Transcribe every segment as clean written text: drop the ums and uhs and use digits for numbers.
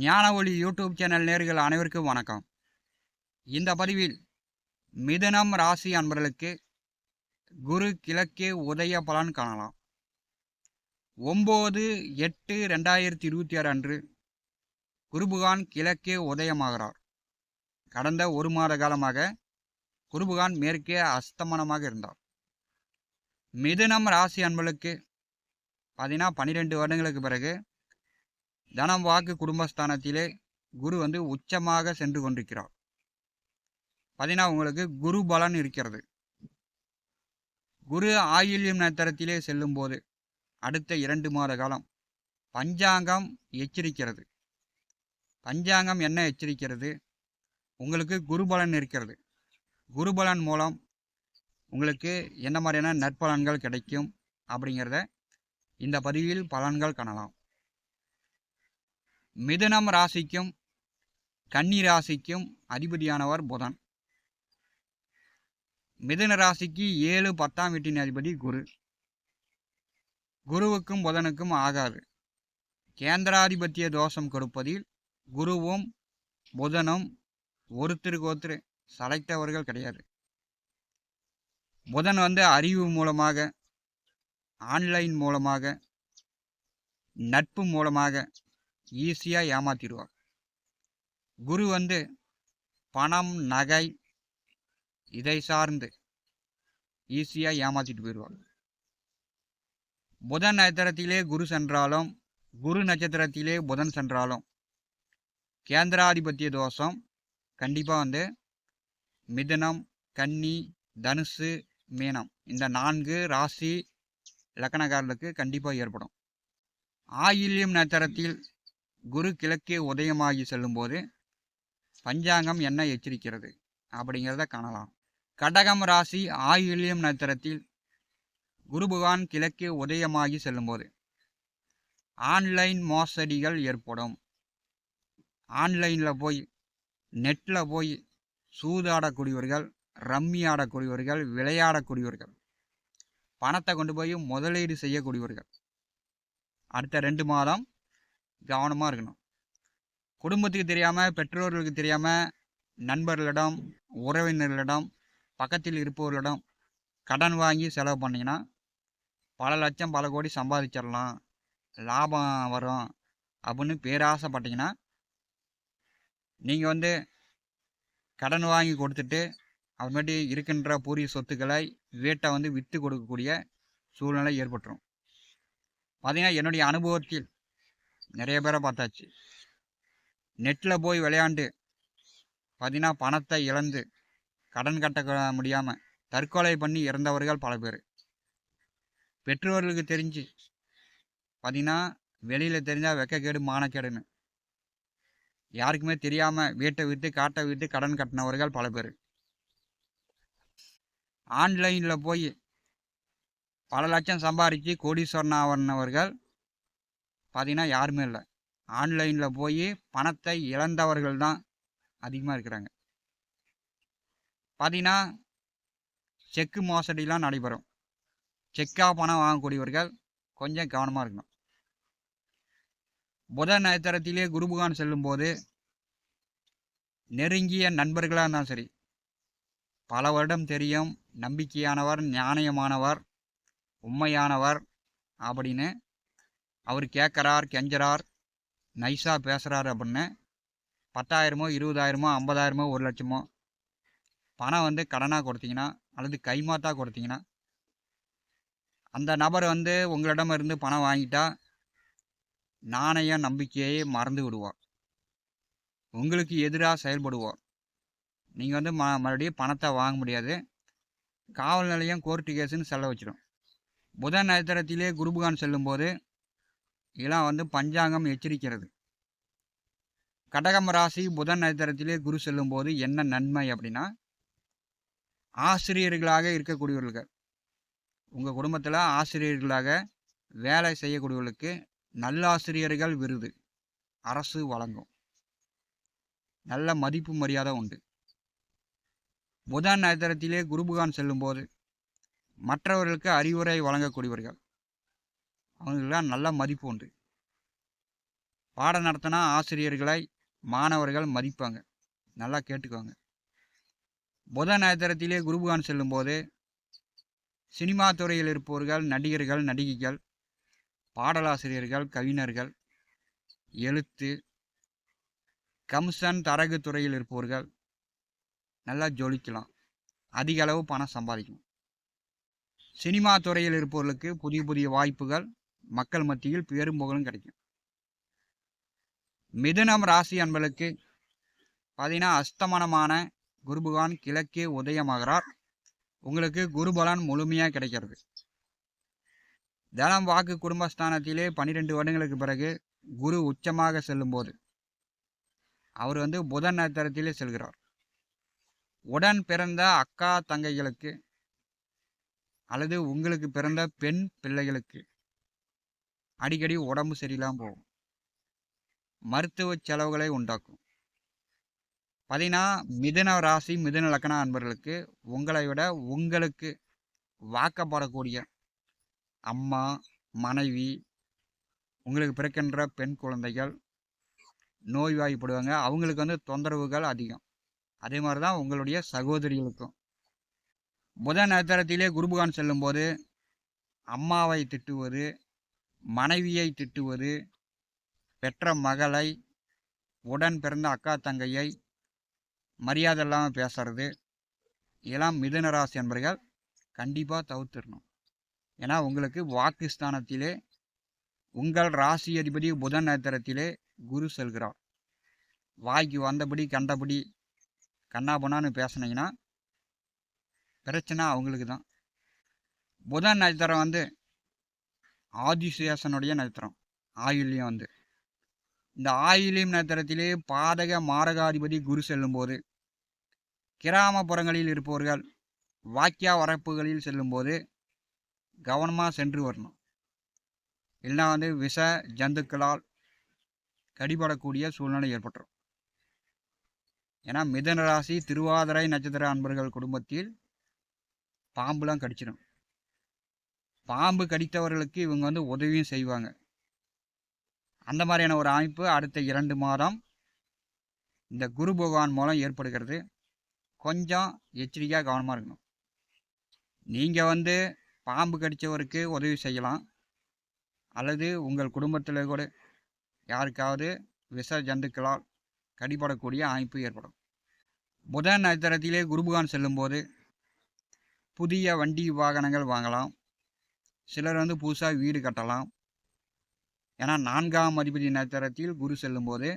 ஞான ஒளி YouTube channel நேர்கள் அனைவருக்கும் வணக்கம். இந்த பதிவில் மிதுனம் ராசி அன்பர்களுக்கு குரு கிழக்கே உதய பலன் காணலாம். 9/8/2026 அன்று குருபகான் கிழக்கே உதயமாகிறார். கடந்த ஒரு மாத காலமாக குருபகான் மேற்கே அஸ்தமனமாக இருந்தார். மிதுனம் ராசி அன்பர்களுக்கு 12 வருடங்களுக்கு பிறகு தனம் வாக்கு குடும்பஸ்தானத்திலே குரு உச்சமாக சென்று கொண்டிருக்கிறார். உங்களுக்கு குரு பலன் இருக்கிறது. குரு ஆயில்யம் நட்சத்திரத்திலே செல்லும் போது அடுத்த 2 மாத காலம் பஞ்சாங்கம் எச்சரிக்கிறது. பஞ்சாங்கம் என்ன எச்சரிக்கிறது? உங்களுக்கு குரு பலன் இருக்கிறது. குரு பலன் மூலம் உங்களுக்கு என்ன மாதிரியான நற்பலன்கள் கிடைக்கும் அப்படிங்கிறத இந்த பதிவில் பலன்கள் காணலாம். மிதுனம் ராசிக்கும் கன்னி ராசிக்கும் அதிபதியானவர் புதன். மிதுன ராசிக்கு 7, 10ஆம் வீட்டின் அதிபதி குரு. குருவுக்கும் புதனுக்கும் ஆகாது. கேந்திராதிபத்திய தோஷம் கொடுப்பதில் குருவும் புதனும் ஒருத்தருக்கு ஒருத்தர் சளைத்தவர்கள் கிடையாது. புதன் அறிவு மூலமாக, ஆன்லைன் மூலமாக, நட்பு மூலமாக ஈஸியாக ஏமாத்திடுவார். குரு பணம், நகை இதை சார்ந்து ஈஸியாக ஏமாத்திட்டு போயிடுவார். புதன் நட்சத்திரத்திலே குரு சென்றாலும், குரு நட்சத்திரத்திலே புதன் சென்றாலும் கேந்திராதிபத்திய தோஷம் கண்டிப்பாக மிதுனம், கன்னி, தனுசு, மீனம் இந்த 4 ராசி லக்கணக்காரர்களுக்கு கண்டிப்பாக ஏற்படும். ஆயில்யம் நட்சத்திரத்தில் குரு கிழக்கே உதயமாகி செல்லும்போது பஞ்சாங்கம் என்ன எச்சரிக்கிறது அப்படிங்கிறத காணலாம். கடகம் ராசி ஆயில்யம் நட்சத்திரத்தில் குரு பகவான் கிழக்கே உதயமாகி செல்லும்போது ஆன்லைன் மோசடிகள் ஏற்படும். ஆன்லைனில் போய் நெட்டில் போய் சூதாடக்கூடியவர்கள், ரம்மி ஆடக்கூடியவர்கள், விளையாடக்கூடியவர்கள், பணத்தை கொண்டு போய் முதலீடு செய்யக்கூடியவர்கள் அடுத்த 2 மாதம் கவனமாக இருக்கணும். குடும்பத்துக்கு தெரியாமல், பெற்றோர்களுக்கு தெரியாமல், நண்பர்களிடம், உறவினர்களிடம், பக்கத்தில் இருப்பவர்களிடம் கடன் வாங்கி செலவு பண்ணிங்கன்னா பல லட்சம், பல கோடி சம்பாதிச்சிடலாம், லாபம் வரும் அப்படின்னு பேராசைப்பட்டீங்கன்னா நீங்கள் கடன் வாங்கி கொடுத்துட்டு அப்புறமேட்டு இருக்கின்ற பூரிய சொத்துக்களை வீட்டை விற்று கொடுக்கக்கூடிய சூழ்நிலை ஏற்பட்டுரும். என்னுடைய அனுபவத்தில் நிறைய பேரை பார்த்தாச்சு. நெட்டில் போய் விளையாண்டு பணத்தை இழந்து கடன் கட்ட முடியாமல் தற்கொலை பண்ணி இறந்தவர்கள் பல பேர். பெற்றோர்களுக்கு தெரிஞ்சு வெளியில் தெரிஞ்சால் வெக்கக்கேடு, மானக்கேடுன்னு யாருக்குமே தெரியாமல் வீட்டை விட்டு, காட்டை விட்டு கடன் கட்டினவர்கள் பல பேர். ஆன்லைனில் போய் பல லட்சம் சம்பாதிச்சு கோடீஸ்வரன் ஆனவர்கள் யாருமே இல்லை. ஆன்லைனில் போய் பணத்தை இழந்தவர்கள் தான் அதிகமாக இருக்கிறாங்க. செக்கு மோசடிலாம் நடைபெறும். செக்காக பணம் வாங்கக்கூடியவர்கள் கொஞ்சம் கவனமாக இருக்கணும். புதன் நட்சத்திரத்திலே குரு பகவான் செல்லும்போது நெருங்கிய நண்பர்களாக இருந்தாலும் சரி, பல வருடம் தெரியும், நம்பிக்கையானவர், ஞானயமானவர், உண்மையானவர் அப்படின்னு அவர் கேட்குறார், கெஞ்சறார், நைஸாக பேசுகிறார் அப்படின்னு 10,000மோ 20,000மோ 50,000மோ 1 லட்சமோ பணம் கடனாக கொடுத்தீங்கன்னா அல்லது கைமாத்தாக கொடுத்தீங்கன்னா அந்த நபர் உங்களிடம் இருந்து பணம் வாங்கிட்டா நாணய நம்பிக்கையை மறந்து விடுவார். உங்களுக்கு எதிராக செயல்படுவார். நீங்கள் மறுபடியும் பணத்தை வாங்க முடியாது. காவல் நிலையம், கோர்ட்டு கேஸுன்னு செல்ல வச்சிடும். புதன் நட்சத்திரத்திலே குருபகான் செல்லும்போது இதெல்லாம் பஞ்சாங்கம் எச்சரிக்கிறது. கடகம் ராசி புதன் நட்சத்திரத்திலே குரு செல்லும்போது என்ன நன்மை அப்படின்னா, ஆசிரியர்களாக இருக்கக்கூடியவர்கள், உங்கள் குடும்பத்தில் ஆசிரியர்களாக வேலை செய்யக்கூடியவர்களுக்கு நல்லாசிரியர்கள் விருது அரசு வழங்கும். நல்ல மதிப்பு மரியாதை உண்டு. புதன் நட்சத்திரத்திலே குருபகான் செல்லும்போது மற்றவர்களுக்கு அறிவுரை வழங்கக்கூடியவர்கள், அவங்களுக்கெல்லாம் நல்ல மதிப்பு உண்டு. பாடம் நடத்தினா ஆசிரியர்களை மாணவர்கள் மதிப்பாங்க. நல்லா கேட்டுக்கோங்க. புதன் நட்சத்திரத்திலே குரு பகவான் செல்லும்போது சினிமா துறையில் இருப்பவர்கள், நடிகர்கள், நடிகைகள், பாடலாசிரியர்கள், கவிஞர்கள், எழுத்து, கம்சன் தரகு துறையில் இருப்பவர்கள் நல்லா ஜொலிக்கலாம். அதிக அளவு பணம் சம்பாதிக்கலாம். சினிமா துறையில் இருப்பவர்களுக்கு புதிய புதிய வாய்ப்புகள், மக்கள் மத்தியில் பேரும் புகழும் கிடைக்கும். மிதுனம் ராசி அன்பர்களுக்கு பார்த்தீங்கன்னா அஸ்தமனமான குரு பகவான் கிழக்கே உதயமாகிறார். உங்களுக்கு குரு பலன் முழுமையாக கிடைக்கிறது. தனம் வாக்கு குடும்பஸ்தானத்திலே 12 வருடங்களுக்கு பிறகு குரு உச்சமாக செல்லும்போது அவர் புதன் நட்சத்திரத்திலே செல்கிறார். உடன் பிறந்த அக்கா தங்கைகளுக்கு அல்லது உங்களுக்கு பிறந்த பெண் பிள்ளைகளுக்கு அடிக்கடி உடம்பு சரியில்லாமல் போகும். மருத்துவ செலவுகளை உண்டாக்கும். பார்த்தீங்கன்னா மிதுன ராசி மிதுன லக்ன அன்பர்களுக்கு உங்களை விட உங்களுக்கு வாக்கப்படக்கூடிய அம்மா, மனைவி, உங்களுக்கு பிறக்கின்ற பெண் குழந்தைகள் நோய்வாய்ப்படுவாங்க. அவங்களுக்கு தொந்தரவுகள் அதிகம். அதே மாதிரி தான் உங்களுடைய சகோதரிகளுக்கும். புதன் நட்சத்திரத்திலே குரு பகவான் செல்லும்போது அம்மாவை திட்டுவது, மனைவியை திட்டுவது, பெற்ற மகளை, உடன் பிறந்த அக்கா தங்கையை மரியாதை இல்லாமல் பேசுறது, இதெல்லாம் மிதுன ராசி என்பர்கள் கண்டிப்பாக தவிர்த்திடணும். ஏன்னா உங்களுக்கு வாக்குஸ்தானத்திலே உங்கள் ராசி அதிபதி புதன் நட்சத்திரத்திலே குரு செல்கிறார். வாய்க்கு வந்தபடி கண்டபடி கண்ணாபண்ணான்னு பேசுனீங்கன்னா பிரச்சனை அவங்களுக்கு தான். புதன் நட்சத்திரம் ஆதிசேஷனுடைய நட்சத்திரம். ஆயுள்யம் இந்த ஆயுள்யம் நட்சத்திரத்திலே பாதக மாரகாதிபதி குரு செல்லும்போது கிராமப்புறங்களில் இருப்பவர்கள் வாக்கியா வரப்புகளில் செல்லும்போது கவனமாக சென்று வரணும். இல்லைன்னா விஷ ஜந்துக்களால் கடிபடக்கூடிய சூழ்நிலை ஏற்பட்டுரும். ஏன்னா மிதுன ராசி திருவாதிரை நட்சத்திர அன்பர்கள் குடும்பத்தில் பாம்புலாம் கடிச்சிடும். பாம்பு கடித்தவர்களுக்கு இவங்க உதவியும் செய்வாங்க. அந்த மாதிரியான ஒரு அமைப்பு அடுத்த 2 மாதம் இந்த குரு பகவான் மூலம் ஏற்படுகிறது. கொஞ்சம் எச்சரிக்கையாக கவனமாக இருக்கணும். நீங்கள் பாம்பு கடித்தவருக்கு உதவி செய்யலாம், அல்லது உங்கள் குடும்பத்தில் கூட யாருக்காவது விஷ ஜந்துக்களால் கடிபடக்கூடிய அமைப்பு ஏற்படும். புதன் நட்சத்திரத்திலே குரு பகவான் செல்லும்போது புதிய வண்டி வாகனங்கள் வாங்கலாம். சிலர் புதுசாக வீடு கட்டலாம். ஏன்னா 4ஆம் அதிபதி நட்சத்திரத்தில் குரு செல்லும்போது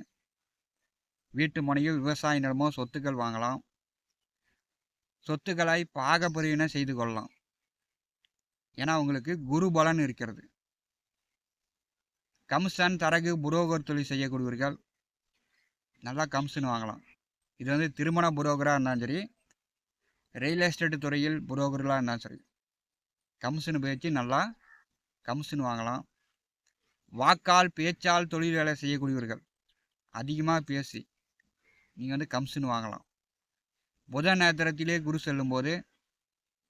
வீட்டு மனையோ விவசாய நிலமோ சொத்துக்கள் வாங்கலாம். சொத்துக்களை பாகப்பிரிவினை செய்து கொள்ளலாம். ஏன்னா உங்களுக்கு குரு பலன் இருக்கிறது. கமிஷன் தரகு புரோக்கர் தொழில் செய்யக்கூடியவர்கள் நல்லா கமிஷன் வாங்கலாம். இது திருமண புரோக்கராக இருந்தாலும் சரி, ரியல் எஸ்டேட் துறையில் புரோக்கர்களாக இருந்தாலும் சரி, கமிஷன் பேச்சு நல்லா கமிஷன் வாங்கலாம். வாக்கால் பேச்சால் தொழில் வேலை செய்யக்கூடியவர்கள் அதிகமாக பேசி நீங்கள் கமிஷன் வாங்கலாம். புதன் நட்சத்திரத்திலே குரு செல்லும்போது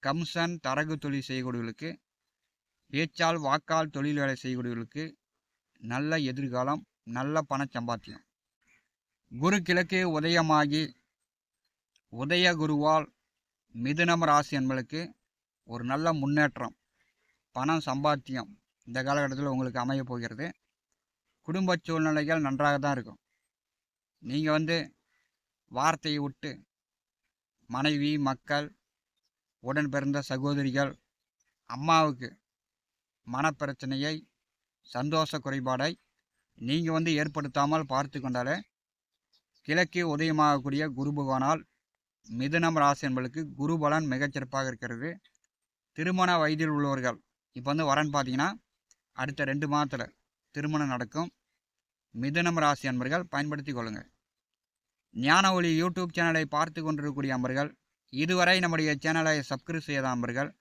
கமிஷன் தரகு தொழில் செய்யக்கூடியவர்களுக்கு, பேச்சால் வாக்கால் தொழில் வேலை செய்யக்கூடியவர்களுக்கு நல்ல எதிர்காலம், நல்ல பண சம்பாத்தியம். குரு கிழக்கே உதயமாகி உதய குருவால் மிதுனம் ராசி என்பதற்கு ஒரு நல்ல முன்னேற்றம், பணம் சம்பாத்தியம் இந்த காலகட்டத்தில் உங்களுக்கு அமைய போகிறது. குடும்ப சூழ்நிலைகள் நன்றாக தான் இருக்கும். நீங்கள் வார்த்தையை விட்டு மனைவி, மக்கள், உடன் பிறந்த சகோதரிகள், அம்மாவுக்கு மனப்பிரச்சனையை, சந்தோஷ குறைபாடை நீங்கள் ஏற்படுத்தாமல் பார்த்து கொண்டாலே கிழக்கே உதயமாகக்கூடிய குரு பகவானால் மிதுனம் ராசி என்பதற்கு குரு பலன் மிகச்சிறப்பாக இருக்கிறது. திருமண வயதில் உள்ளவர்கள் இப்போ வரன்னு பார்த்தீங்கன்னா அடுத்த 2 மாதத்தில் திருமணம் நடக்கும். மிதுனம் ராசி அன்பர்கள் பயன்படுத்தி கொள்ளுங்கள். ஞான ஒளி யூடியூப் சேனலை பார்த்து கொண்டிருக்கக்கூடிய அன்பர்கள், இதுவரை நம்முடைய சேனலை சப்ஸ்கிரைப் செய்த அன்பர்கள்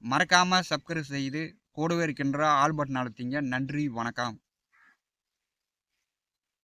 மறக்காமல் சப்ஸ்கிரைப் செய்து கூடவே இருக்கின்ற ஆல் பட்டன் அழுத்திங்க. நன்றி, வணக்கம்.